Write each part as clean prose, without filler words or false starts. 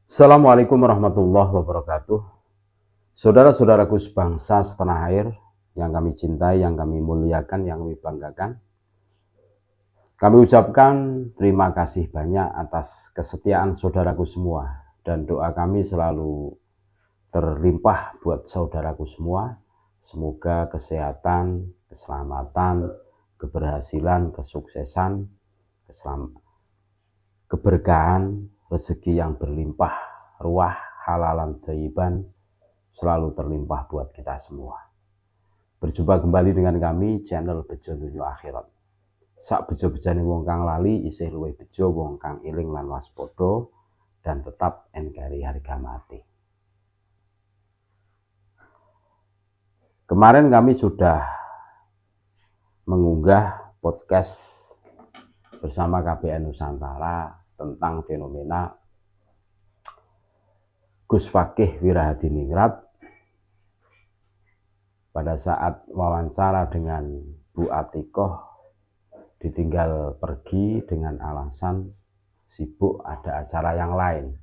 Assalamualaikum warahmatullahi wabarakatuh. Saudara-saudaraku sebangsa setanah air yang kami cintai, yang kami muliakan, yang kami banggakan. Kami ucapkan terima kasih banyak atas kesetiaan saudaraku semua. Dan doa kami selalu terlimpah buat saudaraku semua. Semoga kesehatan, keselamatan, keberhasilan, kesuksesan, keberkahan, rezeki yang berlimpah ruah, halalan thayyiban selalu terlimpah buat kita semua. Berjumpa kembali dengan kami channel Bejo Dunyo Akhirat. Sak bejo-bejane wong kang lali isih luwih bejo wong kang eling lan waspada dan tetap NKRI harga mati. Kemarin kami sudah mengunggah podcast bersama KBN Nusantara tentang fenomena Gus Fakih Wirahadiningrat pada saat wawancara dengan Bu Atikoh ditinggal pergi dengan alasan sibuk ada acara yang lain.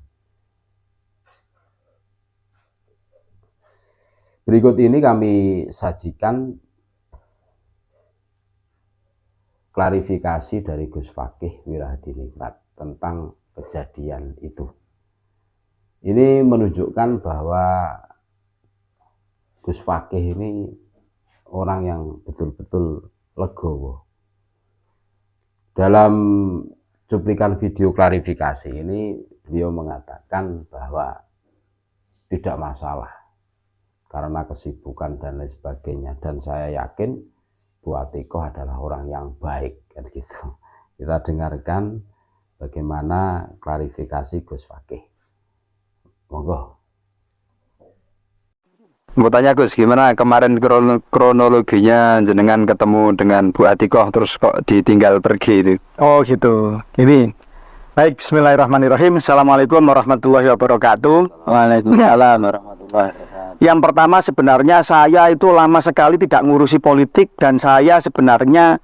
Berikut ini kami sajikan klarifikasi dari Gus Fakih Wirahadiningrat tentang kejadian itu. Ini menunjukkan bahwa Gus Fakih ini orang yang betul-betul legowo. Dalam cuplikan video klarifikasi ini beliau mengatakan bahwa tidak masalah karena kesibukan dan lain sebagainya, dan saya yakin Bu Atikoh adalah orang yang baik kan gitu. Kita dengarkan bagaimana klarifikasi Gus Fakih. Monggo. Mau tanya Gus, gimana kemarin kronologinya jenengan ketemu dengan Bu Atikoh terus kok ditinggal pergi itu? Oh gitu. Ini baik, bismillahirrahmanirrahim. Assalamualaikum warahmatullahi wabarakatuh. Waalaikumsalam warahmatullahi wabarakatuh. Yang pertama, sebenarnya saya itu lama sekali tidak ngurusi politik, dan saya sebenarnya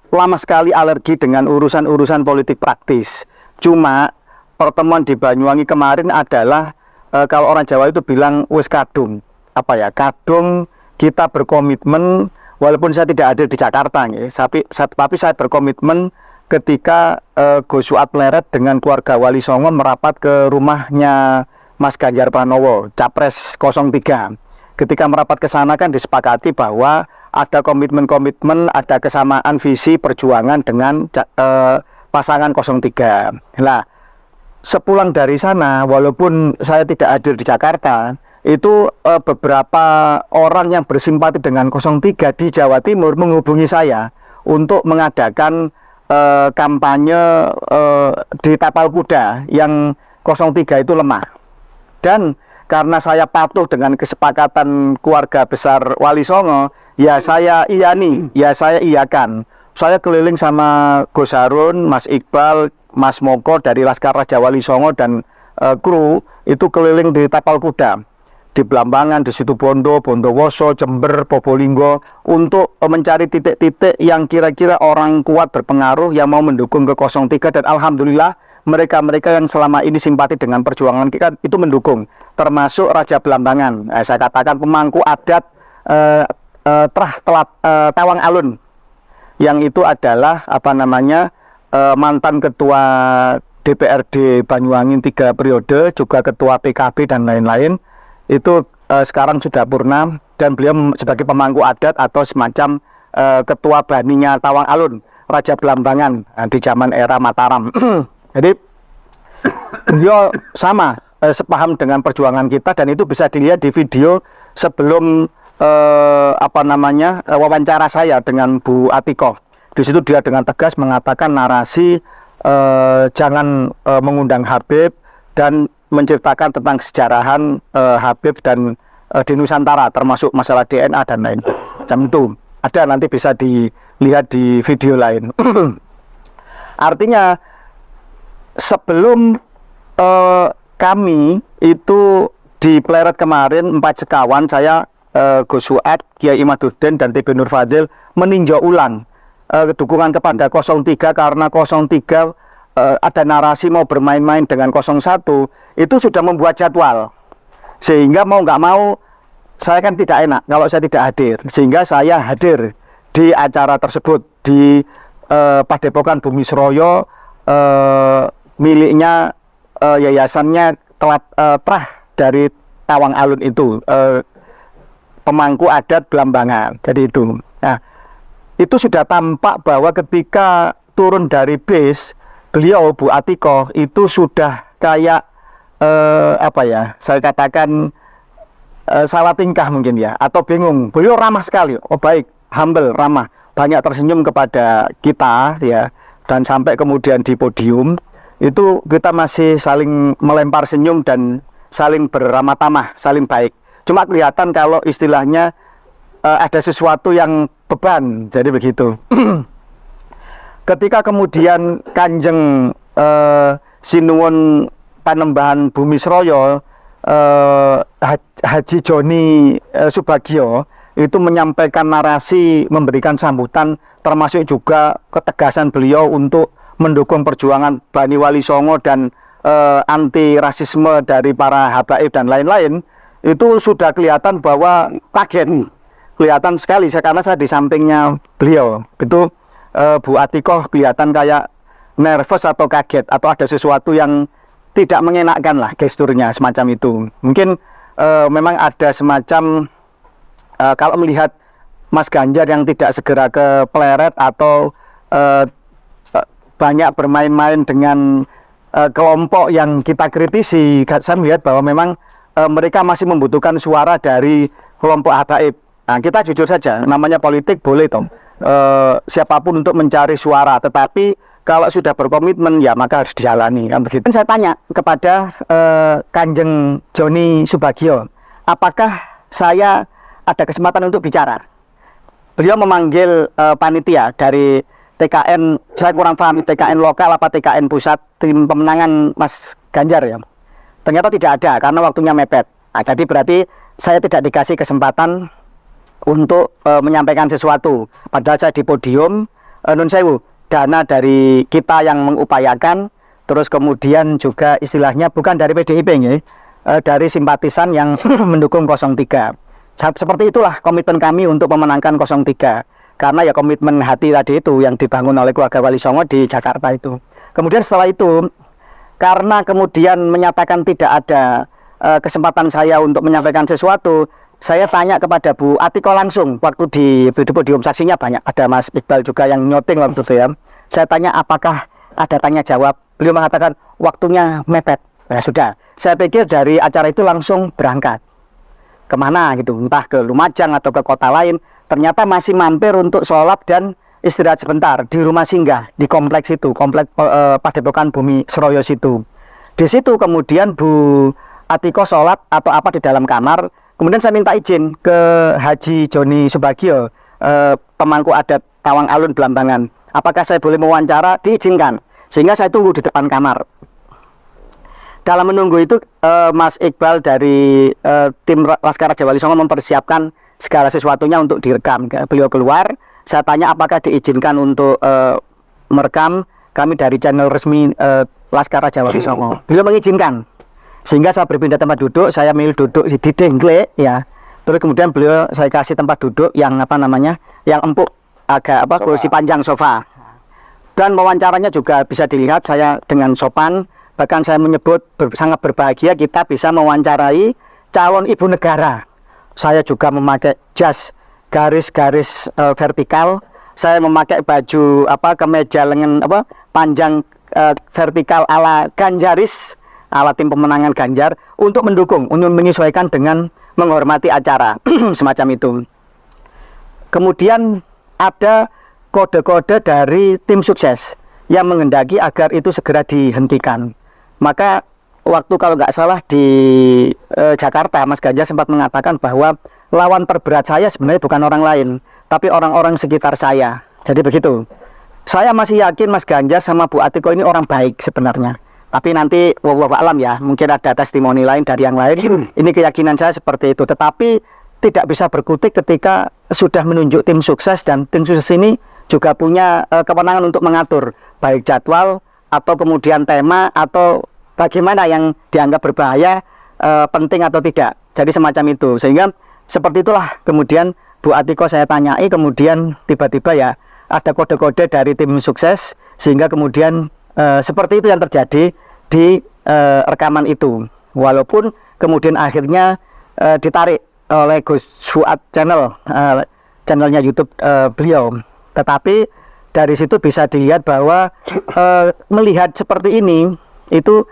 lama sekali alergi dengan urusan-urusan politik praktis. Cuma pertemuan di Banyuwangi kemarin adalah kalau orang Jawa itu bilang wis kadung. Apa ya? Kadung kita berkomitmen, walaupun saya tidak ada di Jakarta tapi saya berkomitmen ketika Gus Suat Pleret dengan keluarga Wali Songo merapat ke rumahnya Mas Ganjar Pranowo, Capres 03. Ketika merapat ke sana kan disepakati bahwa ada komitmen-komitmen, ada kesamaan visi perjuangan dengan pasangan 03. Nah, sepulang dari sana, walaupun saya tidak hadir di Jakarta, itu beberapa orang yang bersimpati dengan 03 di Jawa Timur menghubungi saya untuk mengadakan kampanye di tapal kuda yang 03 itu lemah. Dan karena saya patuh dengan kesepakatan keluarga besar Wali Songo, ya saya iakan. Saya keliling sama Gus Harun, Mas Iqbal, Mas Moko dari Laskar Raja Wali Songo dan kru itu keliling di tapal kuda di Blambangan, di Situbondo, Bondowoso, Jember, Probolinggo untuk mencari titik-titik yang kira-kira orang kuat berpengaruh yang mau mendukung ke 03, dan alhamdulillah mereka-mereka yang selama ini simpati dengan perjuangan kita itu mendukung, termasuk Raja Blambangan. Saya katakan pemangku adat Tawang Alun, yang itu adalah mantan ketua DPRD Banyuwangi 3 periode, juga ketua PKB dan lain-lain. Itu sekarang sudah purna, dan beliau sebagai pemangku adat atau semacam ketua baninya Tawang Alun, Raja Blambangan di zaman era Mataram. Jadi beliau sama sepaham dengan perjuangan kita, dan itu bisa dilihat di video sebelum wawancara saya dengan Bu Atikoh. Di situ dia dengan tegas mengatakan narasi jangan mengundang Habib dan menceritakan tentang kesejarahan Habib dan di Nusantara, termasuk masalah DNA dan lain macam itu. Ada, nanti bisa dilihat di video lain. Artinya sebelum kami itu di Pleret kemarin 4 sekawan, saya, Gus Suat, Kiai Imaduddin dan TB Nur Fadil meninjau ulang dukungan kepada 03 karena 03 ada narasi mau bermain-main dengan 01, itu sudah membuat jadwal. Sehingga mau nggak mau, saya kan tidak enak kalau saya tidak hadir. Sehingga saya hadir di acara tersebut di Padepokan Bumi Sroyo, miliknya yayasannya Trah dari Tawang Alun itu, pemangku adat Belambangan. Jadi itu. Nah, itu sudah tampak bahwa ketika turun dari bis, beliau Bu Atikoh itu sudah kayak apa ya, saya katakan salah tingkah mungkin ya, atau bingung. Beliau ramah sekali, oh baik, humble, ramah, banyak tersenyum kepada kita ya, dan sampai kemudian di podium itu kita masih saling melempar senyum dan saling beramah tamah, saling baik. Cuma kelihatan kalau istilahnya ada sesuatu yang beban, jadi begitu. Ketika kemudian Kanjeng Sinuwun Panembahan Bumi Sroyo, Haji Joni Subagio itu menyampaikan narasi, memberikan sambutan, termasuk juga ketegasan beliau untuk mendukung perjuangan Bani Wali Songo dan anti rasisme dari para habaib dan lain-lain. Itu sudah kelihatan bahwa kaget, kelihatan sekali karena saya di sampingnya beliau. Itu Bu Atikoh kelihatan kayak nervous atau kaget, atau ada sesuatu yang tidak mengenakkan lah gesturnya semacam itu. Mungkin memang ada semacam kalau melihat Mas Ganjar yang tidak segera ke pleret atau banyak bermain-main dengan kelompok yang kita kritisi, saya melihat bahwa memang mereka masih membutuhkan suara dari kelompok habaib. Nah, kita jujur saja, namanya politik boleh toh, siapapun untuk mencari suara, tetapi kalau sudah berkomitmen ya maka harus dijalani, kan begitu. Saya tanya kepada Kanjeng Joni Subagio, apakah saya ada kesempatan untuk bicara? Beliau memanggil panitia dari TKN, saya kurang paham TKN lokal apa TKN pusat, tim pemenangan Mas Ganjar ya. Ternyata tidak ada karena waktunya mepet. Nah, jadi berarti saya tidak dikasih kesempatan untuk menyampaikan sesuatu. Padahal saya di podium, nun sewu, dana dari kita yang mengupayakan, terus kemudian juga istilahnya bukan dari PDIP ya, dari simpatisan yang mendukung 03. Seperti itulah komitmen kami untuk memenangkan 03. Karena ya komitmen hati tadi itu yang dibangun oleh keluarga Wali Songo di Jakarta itu. Kemudian setelah itu, karena kemudian menyatakan tidak ada kesempatan saya untuk menyampaikan sesuatu, saya tanya kepada Bu Atikoh langsung waktu di podium, saksinya banyak, ada Mas Iqbal juga yang nyoting waktu itu ya. Saya tanya apakah ada tanya jawab, beliau mengatakan waktunya mepet. Ya sudah, saya pikir dari acara itu langsung berangkat kemana gitu, entah ke Lumajang atau ke kota lain. Ternyata masih mampir untuk sholat dan istirahat sebentar di rumah singgah di kompleks itu, kompleks Padepokan Bumi Sroyo situ. Di situ kemudian Bu Atikoh sholat atau apa di dalam kamar. Kemudian saya minta izin ke Haji Joni Subagio, pemangku adat Tawang Alun Belambangan. Apakah saya boleh mewawancara? Diizinkan. Sehingga saya tunggu di depan kamar. Dalam menunggu itu Mas Iqbal dari tim Laskar Raja Wali Songo mempersiapkan segala sesuatunya untuk direkam. Beliau keluar, saya tanya apakah diizinkan untuk merekam. Kami dari channel resmi Laskar Raja Wali Songo. Beliau mengizinkan. Sehingga saya berpindah tempat duduk, saya milih duduk di dengklek ya. Terus kemudian beliau saya kasih tempat duduk yang apa namanya? Yang empuk, agak apa, kursi panjang sofa. Dan wawancaranya juga bisa dilihat saya dengan sopan. Bahkan saya menyebut sangat berbahagia kita bisa mewawancarai calon ibu negara. Saya juga memakai jas garis-garis vertikal. Saya memakai baju apa, kemeja lengan apa panjang vertikal ala Ganjaris, ala tim pemenangan Ganjar, untuk mendukung, untuk menyesuaikan dengan menghormati acara semacam itu. Kemudian ada kode-kode dari tim sukses yang menghendaki agar itu segera dihentikan. Maka waktu kalau nggak salah di Jakarta, Mas Ganjar sempat mengatakan bahwa lawan terberat saya sebenarnya bukan orang lain, tapi orang-orang sekitar saya. Jadi begitu. Saya masih yakin Mas Ganjar sama Bu Atikoh ini orang baik sebenarnya. Tapi nanti wallahu alam ya, mungkin ada testimoni lain dari yang lain. Ini keyakinan saya seperti itu. Tetapi tidak bisa berkutik ketika sudah menunjuk tim sukses, dan tim sukses ini juga punya kewenangan untuk mengatur baik jadwal, atau kemudian tema atau bagaimana yang dianggap berbahaya, penting atau tidak. Jadi semacam itu. Sehingga seperti itulah kemudian Bu Atiko saya tanyai, kemudian tiba-tiba ya ada kode-kode dari tim sukses, sehingga kemudian seperti itu yang terjadi di rekaman itu. Walaupun kemudian akhirnya ditarik oleh Gus Fuad channelnya YouTube beliau. Tetapi dari situ bisa dilihat bahwa melihat seperti ini, itu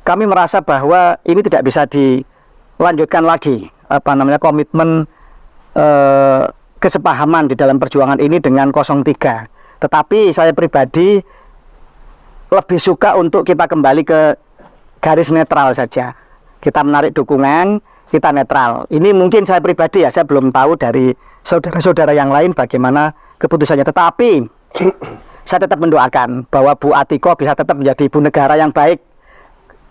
kami merasa bahwa ini tidak bisa dilanjutkan lagi komitmen kesepahaman di dalam perjuangan ini dengan 03. Tetapi saya pribadi lebih suka untuk kita kembali ke garis netral saja. Kita menarik dukungan, kita netral. Ini mungkin saya pribadi ya, saya belum tahu dari saudara-saudara yang lain bagaimana keputusannya. Tetapi saya tetap mendoakan bahwa Bu Atiko bisa tetap menjadi ibu negara yang baik.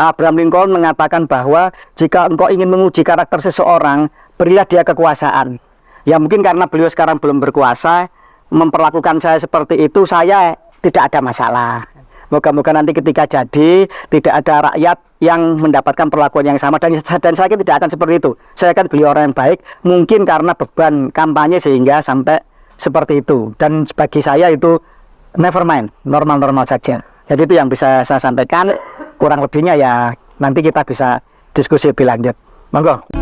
Abraham Lincoln mengatakan bahwa jika engkau ingin menguji karakter seseorang, berilah dia kekuasaan. Ya mungkin karena beliau sekarang belum berkuasa, memperlakukan saya seperti itu, saya tidak ada masalah. Moga-moga nanti ketika jadi, tidak ada rakyat yang mendapatkan perlakuan yang sama. Dan saya tidak akan seperti itu. Saya akan beliau orang yang baik, mungkin karena beban kampanye sehingga sampai seperti itu. Dan bagi saya itu never mind, normal-normal saja. Jadi itu yang bisa saya sampaikan. Kurang lebihnya ya nanti kita bisa diskusi lebih lanjut. Monggo.